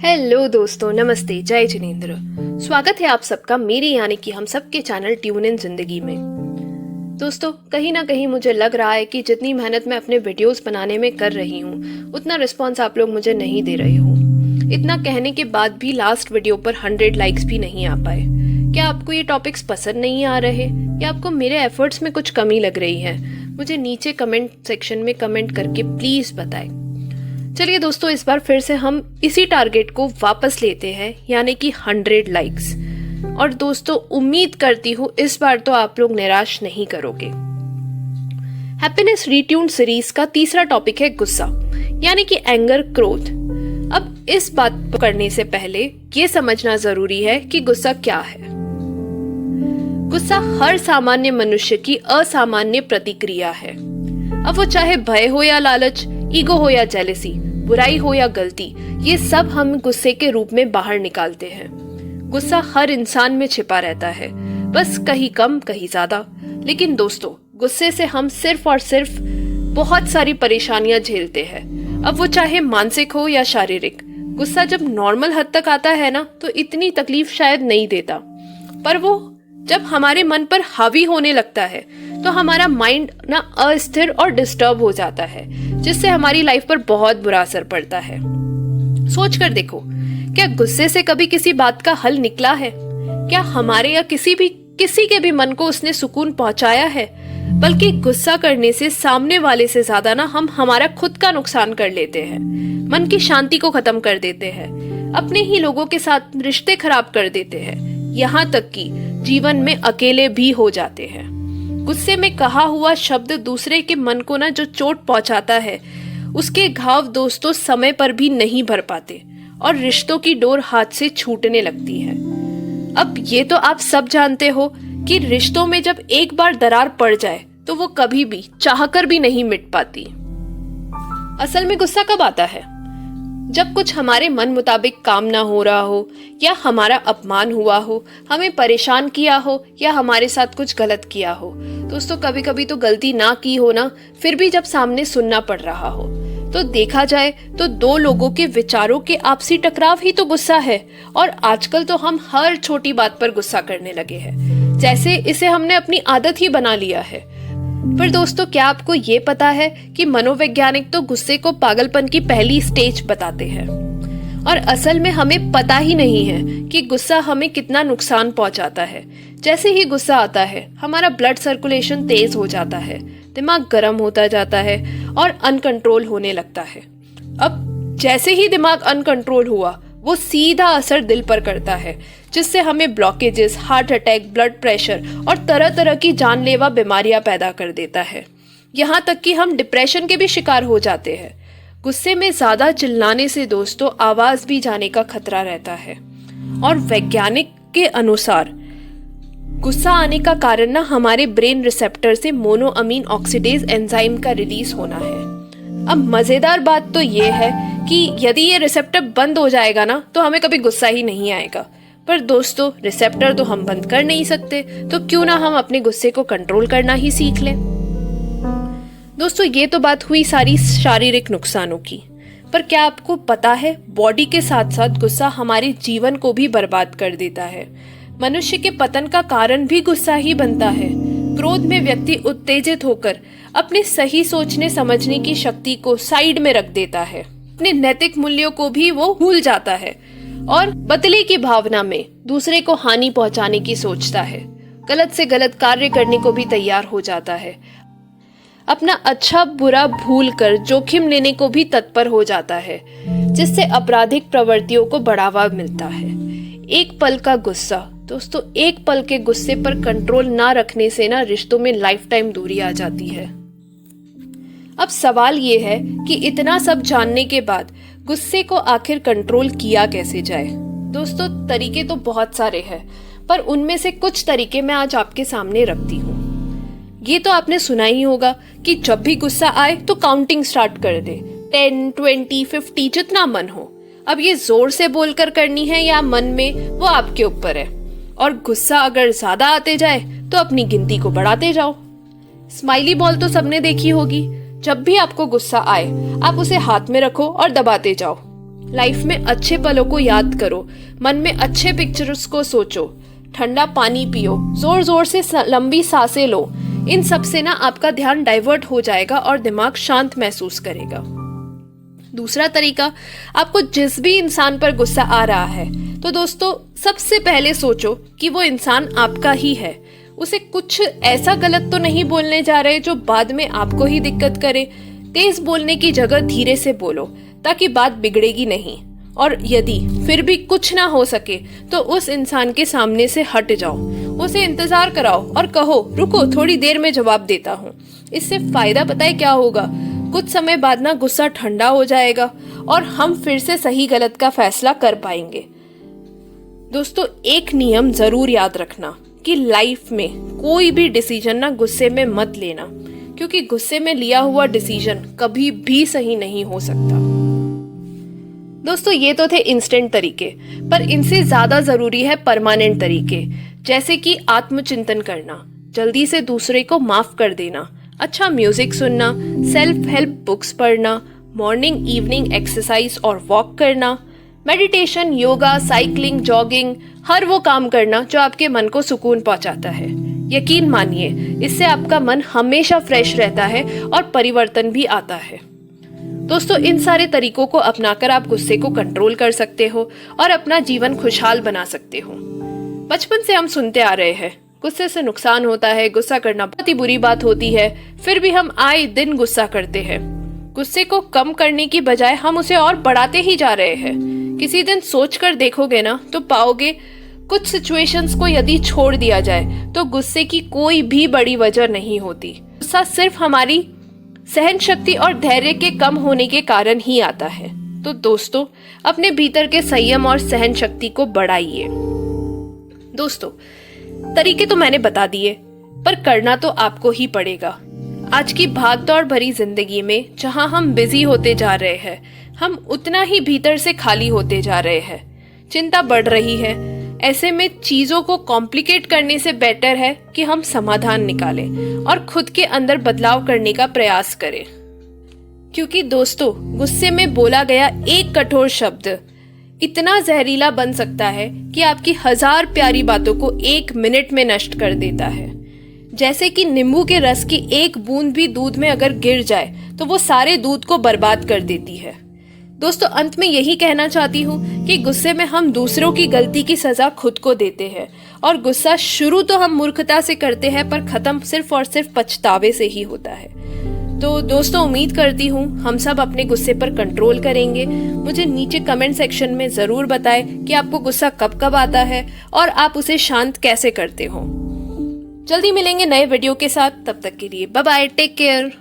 Hello दोस्तों, नमस्ते, जय जिनेंद्र। स्वागत है आप सबका मेरे यानी कि हम सबके चैनल ट्यून इन जिंदगी में। दोस्तों, कहीं ना कहीं मुझे लग रहा है कि जितनी मेहनत मैं अपने वीडियोस बनाने में कर रही हूँ उतना रिस्पॉन्स आप लोग मुझे नहीं दे रहे हो। इतना कहने के बाद भी लास्ट वीडियो पर 100 लाइक्स भी नहीं आ पाए। क्या आपको ये टॉपिक्स पसंद नहीं आ रहे या आपको मेरे एफर्ट्स में कुछ कमी लग रही है? मुझे नीचे कमेंट सेक्शन में कमेंट करके प्लीज बताएं। चलिए दोस्तों, इस बार फिर से हम इसी टारगेट को वापस लेते हैं, यानी कि 100 लाइक्स। और दोस्तों, उम्मीद करती हूँ इस बार तो आप लोग निराश नहीं करोगे। हैप्पीनेस रीट्यून्ड सीरीज का तीसरा टॉपिक है गुस्सा, यानी कि एंगर, क्रोध। अब इस बात को करने से पहले ये समझना जरूरी है कि गुस्सा क्या है। गुस्सा हर सामान्य मनुष्य की असामान्य प्रतिक्रिया है। अब वो चाहे भय हो या लालच, ईगो हो या जेलसी, बुराई हो या गलती, ये सब हम गुस्से के रूप में बाहर निकालते हैं। गुस्सा हर इंसान में छिपा रहता है, बस कहीं कम कहीं ज्यादा। लेकिन दोस्तों, गुस्से से हम सिर्फ और सिर्फ बहुत सारी परेशानियां झेलते हैं। अब वो चाहे मानसिक हो या शारीरिक। गुस्सा जब नॉर्मल हद तक आता है ना, तो इतनी तकलीफ शायद नहीं देता, पर वो जब हमारे मन पर हावी होने लगता है तो हमारा माइंड ना अस्थिर और डिस्टर्ब हो जाता है, जिससे हमारी लाइफ पर बहुत बुरा असर पड़ता है। सोच कर देखो, क्या गुस्से से कभी किसी बात का हल निकला है? क्या हमारे या किसी के भी मन को उसने सुकून पहुंचाया है? बल्कि गुस्सा करने से सामने वाले से ज्यादा ना हम हमारा खुद का नुकसान कर लेते हैं, मन की शांति को खत्म कर देते हैं, अपने ही लोगों के साथ रिश्ते खराब कर देते हैं, यहाँ तक कि जीवन में अकेले भी हो जाते हैं। गुस्से में कहा हुआ शब्द दूसरे के मन को ना जो चोट पहुंचाता है, उसके घाव दोस्तों समय पर भी नहीं भर पाते और रिश्तों की डोर हाथ से छूटने लगती है। अब ये तो आप सब जानते हो कि रिश्तों में जब एक बार दरार पड़ जाए तो वो कभी भी चाहकर भी नहीं मिट पाती। असल में गुस्सा कब आता है? जब कुछ हमारे मन मुताबिक काम ना हो रहा हो, या हमारा अपमान हुआ हो, हमें परेशान किया हो, या हमारे साथ कुछ गलत किया हो। दोस्तों, कभी कभी तो गलती ना की हो ना, फिर भी जब सामने सुनना पड़ रहा हो। तो देखा जाए तो दो लोगों के विचारों के आपसी टकराव ही तो गुस्सा है। और आजकल तो हम हर छोटी बात पर गुस्सा करने लगे हैं, जैसे इसे हमने अपनी आदत ही बना लिया है। पर दोस्तों, क्या आपको ये पता है कि मनोवैज्ञानिक तो गुस्से को पागलपन की पहली स्टेज बताते हैं, और असल में हमें पता ही नहीं है कि गुस्सा हमें कितना नुकसान पहुंचाता है। जैसे ही गुस्सा आता है, हमारा ब्लड सर्कुलेशन तेज हो जाता है, दिमाग गर्म होता जाता है और अनकंट्रोल होने लगता है। अब जैसे ही दिमाग अनकंट्रोल हुआ, वो सीधा असर दिल पर करता है, जिससे हमें blockages, heart attack, blood pressure और तरह तरह की जानलेवा बीमारियां पैदा कर देता है। यहाँ तक कि हम डिप्रेशन के भी शिकार हो जाते हैं। गुस्से में ज्यादा चिल्लाने से दोस्तों आवाज भी जाने का खतरा रहता है। और वैज्ञानिक के अनुसार गुस्सा आने का कारण ना हमारे ब्रेन रिसेप्टर से मोनोअमीन ऑक्सीडेज एंजाइम का रिलीज होना है। अब मजेदार बात तो ये है कि यदि ये रिसेप्टर बंद हो जाएगा ना, तो हमें कभी गुस्सा ही नहीं आएगा। पर दोस्तों, रिसेप्टर तो हम बंद कर नहीं सकते, तो क्यों ना हम अपने गुस्से को कंट्रोल करना ही सीख लें। दोस्तों, ये तो बात हुई सारी शारीरिक नुकसानों की, पर क्या आपको पता है बॉडी के साथ साथ गुस्सा हमारे जीवन को भी बर्बाद कर देता है। मनुष्य के पतन का कारण भी गुस्सा ही बनता है। क्रोध में व्यक्ति उत्तेजित होकर अपने सही सोचने समझने की शक्ति को साइड में रख देता है, अपने नैतिक मूल्यों को भी वो भूल जाता है और बदले की भावना में दूसरे को हानि पहुंचाने की सोचता है। गलत से गलत कार्य करने को भी तैयार हो जाता है। अपना अच्छा बुरा भूल कर जोखिम लेने को भी तत्पर हो जाता है, जिससे आपराधिक प्रवृत्तियों को बढ़ावा मिलता है। एक पल का गुस्सा दोस्तों, एक पल के गुस्से पर कंट्रोल ना रखने से ना रिश्तों में लाइफ टाइम दूरी आ जाती है। अब सवाल ये है कि इतना सब जानने के बाद गुस्से को आखिर कंट्रोल किया कैसे जाए? दोस्तों, तरीके तो बहुत सारे हैं, पर उनमें से कुछ तरीके मैं आज आपके सामने रखती हूँ। ये तो आपने सुना ही होगा कि जब भी गुस्सा आए तो काउंटिंग स्टार्ट कर दे, 10, 20, 50 जितना मन हो। अब ये जोर से बोलकर करनी है या मन में, वो आपके ऊपर है। और गुस्सा अगर ज्यादा आते जाए तो अपनी गिनती को बढ़ाते जाओ। स्माइली बॉल तो सबने देखी होगी। जब भी आपको गुस्सा आए, आप उसे हाथ में रखो और दबाते जाओ। लाइफ में अच्छे पलों को याद करो, मन में अच्छे पिक्चर्स को सोचो, ठंडा पानी पियो, जोर जोर से लंबी सांसें लो। इन सब से ना आपका ध्यान डाइवर्ट हो जाएगा और दिमाग शांत महसूस करेगा। दूसरा तरीका, आपको जिस भी इंसान पर गुस्सा आ रहा है तो दोस्तों सबसे पहले सोचो कि वो इंसान आपका ही है। उसे कुछ ऐसा गलत तो नहीं बोलने जा रहे जो बाद में आपको ही दिक्कत करे। तेज बोलने की जगह धीरे से बोलो ताकि बात बिगड़ेगी नहीं। और यदि फिर भी कुछ ना हो सके तो उस इंसान के सामने से हट जाओ, उसे इंतजार कराओ और कहो रुको थोड़ी देर में जवाब देता हूँ। इससे फायदा पता है क्या होगा? कुछ समय बाद ना गुस्सा ठंडा हो जाएगा और हम फिर से सही गलत का फैसला कर पाएंगे। दोस्तों एक नियम जरूर याद रखना कि लाइफ में कोई भी डिसीजन ना गुस्से में मत लेना, क्योंकि गुस्से में लिया हुआ डिसीजन कभी भी सही नहीं हो सकता। दोस्तों ये तो थे इंस्टेंट तरीके, पर इनसे ज्यादा जरूरी है परमानेंट तरीके, जैसे कि आत्मचिंतन करना, जल्दी से दूसरे को माफ कर देना, अच्छा म्यूजिक सुनना, सेल्फ हेल्प बुक्स पढ़ना, मॉर्निंग इवनिंग एक्सरसाइज और वॉक करना, मेडिटेशन, योगा, साइकिलिंग, जॉगिंग, हर वो काम करना जो आपके मन को सुकून पहुंचाता है। यकीन मानिए इससे आपका मन हमेशा फ्रेश रहता है और परिवर्तन भी आता है। दोस्तों इन सारे तरीकों को अपनाकर आप गुस्से को कंट्रोल कर सकते हो और अपना जीवन खुशहाल बना सकते हो। बचपन से हम सुनते आ रहे हैं गुस्से से नुकसान होता है, गुस्सा करना बहुत ही बुरी बात होती है, फिर भी हम आए दिन गुस्सा करते हैं। गुस्से को कम करने की बजाय हम उसे और बढ़ाते ही जा रहे हैं। किसी दिन सोच कर देखोगे ना तो पाओगे कुछ सिचुएशंस को यदि छोड़ दिया जाए तो गुस्से की कोई भी बड़ी वजह नहीं होती। गुस्सा सिर्फ हमारी सहन शक्ति और धैर्य के कम होने के कारण ही आता है। तो दोस्तों अपने भीतर के संयम और सहन शक्ति को बढ़ाइए। दोस्तों तरीके तो मैंने बता दिए, पर करना तो आपको ही पड़ेगा। आज की भागदौड़ भरी जिंदगी में जहां हम बिजी होते जा रहे हैं, हम उतना ही भीतर से खाली होते जा रहे हैं। चिंता बढ़ रही है। ऐसे में चीजों को कॉम्प्लिकेट करने से बेटर है कि हम समाधान निकालें और खुद के अंदर बदलाव करने का प्रयास करें। क्योंकि दोस्तों गुस्से में बोला गया एक कठोर शब्द इतना जहरीला बन सकता है कि आपकी 1000 प्यारी बातों को 1 मिनट में नष्ट कर देता है। जैसे कि नींबू के रस की एक बूंद भी दूध में अगर गिर जाए तो वो सारे दूध को बर्बाद कर देती है। दोस्तों अंत में यही कहना चाहती हूँ कि गुस्से में हम दूसरों की गलती की सजा खुद को देते हैं और गुस्सा शुरू तो हम मूर्खता से करते हैं पर खत्म सिर्फ और सिर्फ पछतावे से ही होता है। तो दोस्तों उम्मीद करती हूँ हम सब अपने गुस्से पर कंट्रोल करेंगे। मुझे नीचे कमेंट सेक्शन में जरूर बताएं कि आपको गुस्सा कब कब आता है और आप उसे शांत कैसे करते हो। जल्दी मिलेंगे नए वीडियो के साथ, तब तक के लिए बाय बाय, टेक केयर।